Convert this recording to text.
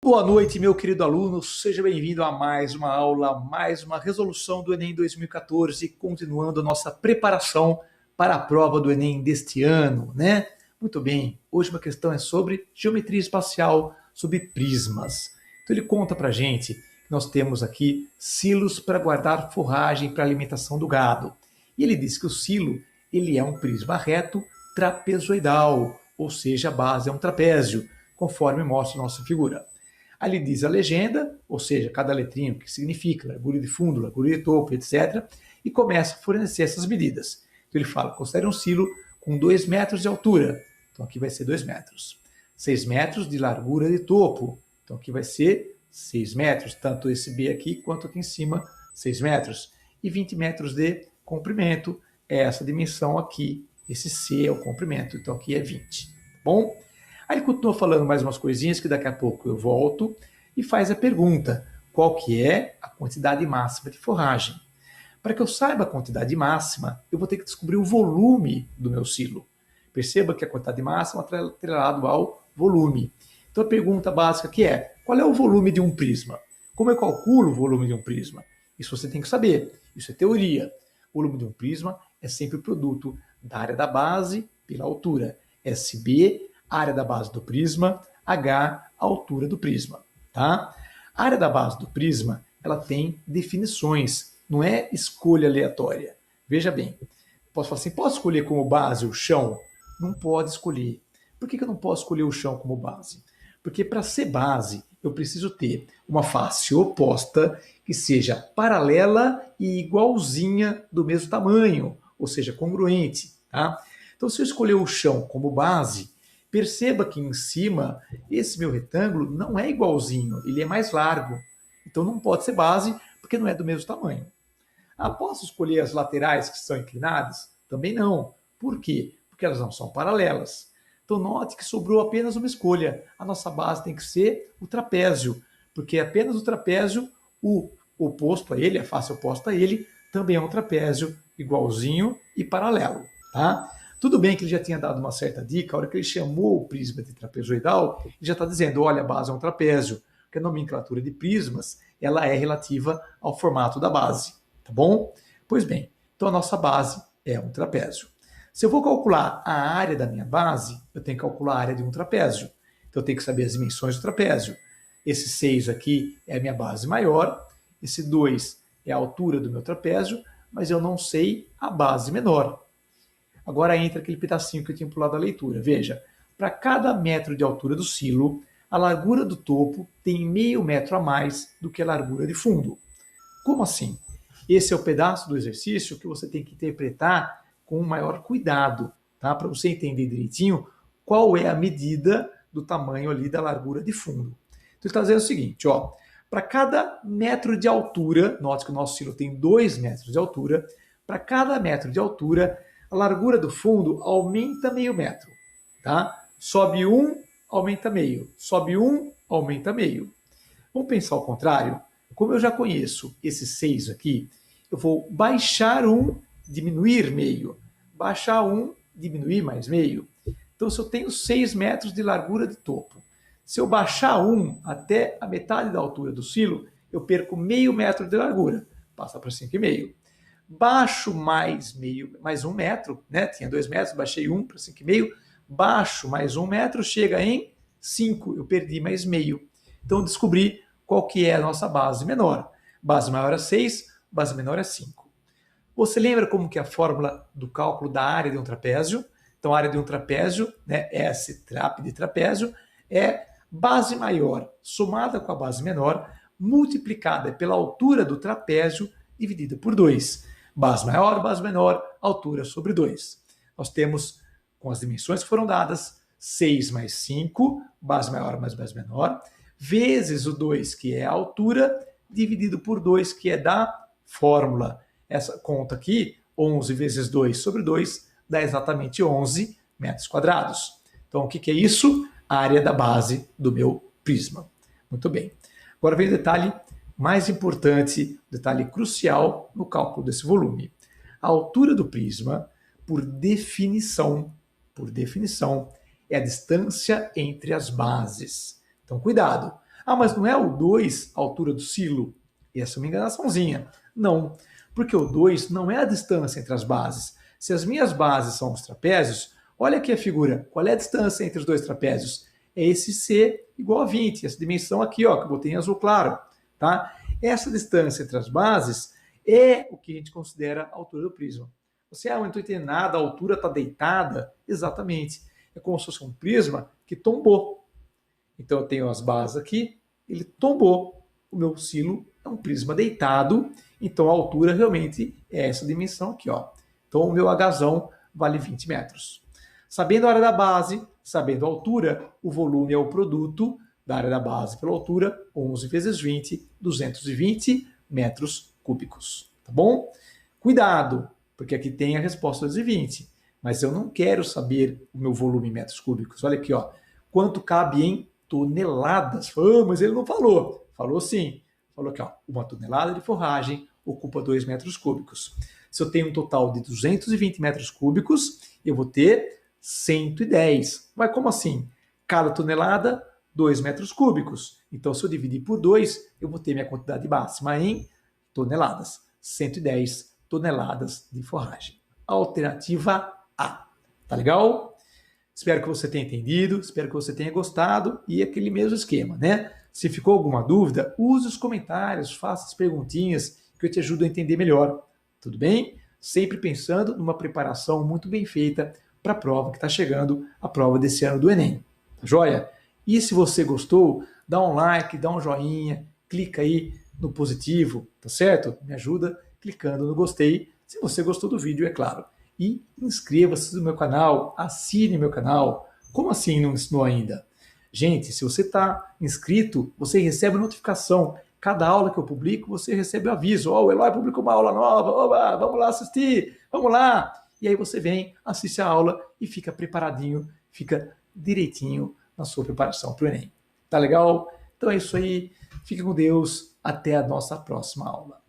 Boa noite, meu querido aluno. Seja bem-vindo a mais uma aula, mais uma resolução do Enem 2014, continuando a nossa preparação para a prova do Enem deste ano, né? Muito bem, hoje uma questão é sobre geometria espacial, sobre prismas. Então ele conta pra gente que nós temos aqui silos para guardar forragem para alimentação do gado. E ele diz que o silo, ele é um prisma reto trapezoidal, ou seja, a base é um trapézio, conforme mostra a nossa figura. Ali diz a legenda, ou seja, cada letrinha, o que significa, largura de fundo, largura de topo, etc. E começa a fornecer essas medidas. Então ele fala, considere um silo com 2 metros de altura. Então aqui vai ser 2 metros. 6 metros de largura de topo. Então aqui vai ser 6 metros, tanto esse B aqui quanto aqui em cima, 6 metros. E 20 metros de comprimento, é essa dimensão aqui. Esse C é o comprimento, então aqui é 20. Tá bom? Aí ele continua falando mais umas coisinhas que daqui a pouco eu volto e faz a pergunta, qual que é a quantidade máxima de forragem? Para que eu saiba a quantidade máxima, eu vou ter que descobrir o volume do meu silo. Perceba que a quantidade máxima está atrelada ao volume. Então a pergunta básica aqui é, qual é o volume de um prisma? Como eu calculo o volume de um prisma? Isso você tem que saber, isso é teoria. O volume de um prisma é sempre o produto da área da base pela altura. SB, área da base do prisma, H, altura do prisma. Tá? A área da base do prisma ela tem definições, não é escolha aleatória. Veja bem, posso falar assim, posso escolher como base o chão? Não pode escolher. Por que eu não posso escolher o chão como base? Porque para ser base, eu preciso ter uma face oposta que seja paralela e igualzinha do mesmo tamanho, ou seja, congruente. Tá? Então, se eu escolher o chão como base, perceba que em cima, esse meu retângulo não é igualzinho, ele é mais largo. Então não pode ser base, porque não é do mesmo tamanho. Posso escolher as laterais que são inclinadas? Também não. Por quê? Porque elas não são paralelas. Então note que sobrou apenas uma escolha. A nossa base tem que ser o trapézio, porque apenas o trapézio, o oposto a ele, a face oposta a ele, também é um trapézio igualzinho e paralelo. Tá? Tudo bem que ele já tinha dado uma certa dica, a hora que ele chamou o prisma de trapezoidal, ele já está dizendo, olha, a base é um trapézio, porque a nomenclatura de prismas ela é relativa ao formato da base, tá bom? Pois bem, então a nossa base é um trapézio. Se eu vou calcular a área da minha base, eu tenho que calcular a área de um trapézio. Então eu tenho que saber as dimensões do trapézio. Esse 6 aqui é a minha base maior, esse 2 é a altura do meu trapézio, mas eu não sei a base menor. Agora entra aquele pedacinho que eu tinha pulado da leitura. Veja, para cada metro de altura do silo, a largura do topo tem meio metro a mais do que a largura de fundo. Como assim? Esse é o pedaço do exercício que você tem que interpretar com maior cuidado, tá? Para você entender direitinho qual é a medida do tamanho ali da largura de fundo. Então ele está dizendo o seguinte, ó, para cada metro de altura, note que o nosso silo tem 2 metros de altura, para cada metro de altura, a largura do fundo aumenta meio metro, tá? Sobe 1, aumenta meio. Sobe 1, aumenta meio. Vamos pensar ao contrário? Como eu já conheço esse 6 aqui, eu vou baixar 1, diminuir meio. Baixar 1, diminuir mais meio. Então, se eu tenho 6 metros de largura de topo, se eu baixar 1 até a metade da altura do silo, eu perco meio metro de largura. Passa para 5,5. Baixo mais 1 metro, né? Tinha 2 metros, baixei 1 para 5,5. Baixo mais 1 metro, chega em 5. Eu perdi mais meio. Então, descobri qual que é a nossa base menor. Base maior é 6, base menor é 5. Você lembra como que é a fórmula do cálculo da área de um trapézio? Então, a área de um trapézio, né, S trap de trapézio, é base maior somada com a base menor, multiplicada pela altura do trapézio, dividida por 2. Base maior, base menor, altura sobre 2. Nós temos, com as dimensões que foram dadas, 6 mais 5, base maior mais base menor, vezes o 2, que é a altura, dividido por 2, que é da fórmula. Essa conta aqui, 11 vezes 2 sobre 2, dá exatamente 11 metros quadrados. Então, o que é isso? A área da base do meu prisma. Muito bem. Agora vem o detalhe mais importante, detalhe crucial no cálculo desse volume. A altura do prisma, por definição, é a distância entre as bases. Então, cuidado. Ah, mas não é o 2 a altura do silo? Essa é uma enganaçãozinha. Não, porque o 2 não é a distância entre as bases. Se as minhas bases são os trapézios, olha aqui a figura. Qual é a distância entre os dois trapézios? É esse C igual a 20, essa dimensão aqui, ó, que eu botei em azul claro. Tá? Essa distância entre as bases é o que a gente considera a altura do prisma. Você, eu não estou entendendo nada, a altura está deitada? Exatamente. É como se fosse um prisma que tombou. Então eu tenho as bases aqui, ele tombou. O meu silo é um prisma deitado, então a altura realmente é essa dimensão aqui, ó. Então o meu Hzão vale 20 metros. Sabendo a área da base, sabendo a altura, o volume é o produto da área da base pela altura, 11 vezes 20, 220 metros cúbicos. Tá bom? Cuidado, porque aqui tem a resposta 220, mas eu não quero saber o meu volume em metros cúbicos. Olha aqui, ó, quanto cabe em toneladas. Mas ele não falou. Falou sim. Falou aqui, ó, uma tonelada de forragem ocupa 2 metros cúbicos. Se eu tenho um total de 220 metros cúbicos, eu vou ter 110. Mas como assim? Cada tonelada, 2 metros cúbicos. Então, se eu dividir por 2, eu vou ter minha quantidade máxima em toneladas. 110 toneladas de forragem. Alternativa A. Tá legal? Espero que você tenha entendido, espero que você tenha gostado e aquele mesmo esquema, né? Se ficou alguma dúvida, use os comentários, faça as perguntinhas que eu te ajudo a entender melhor. Tudo bem? Sempre pensando numa preparação muito bem feita para a prova que está chegando, a prova desse ano do Enem. Tá joia? E se você gostou, dá um like, dá um joinha, clica aí no positivo, tá certo? Me ajuda clicando no gostei, se você gostou do vídeo, é claro. E inscreva-se no meu canal, assine meu canal. Como assim não ensinou ainda? Gente, se você está inscrito, você recebe notificação. Cada aula que eu publico, você recebe o aviso. Ó, o Eloy publicou uma aula nova, oba, vamos lá assistir, vamos lá. E aí você vem, assiste a aula e fica preparadinho, fica direitinho na sua preparação para o Enem. Tá legal? Então é isso aí. Fique com Deus. Até a nossa próxima aula.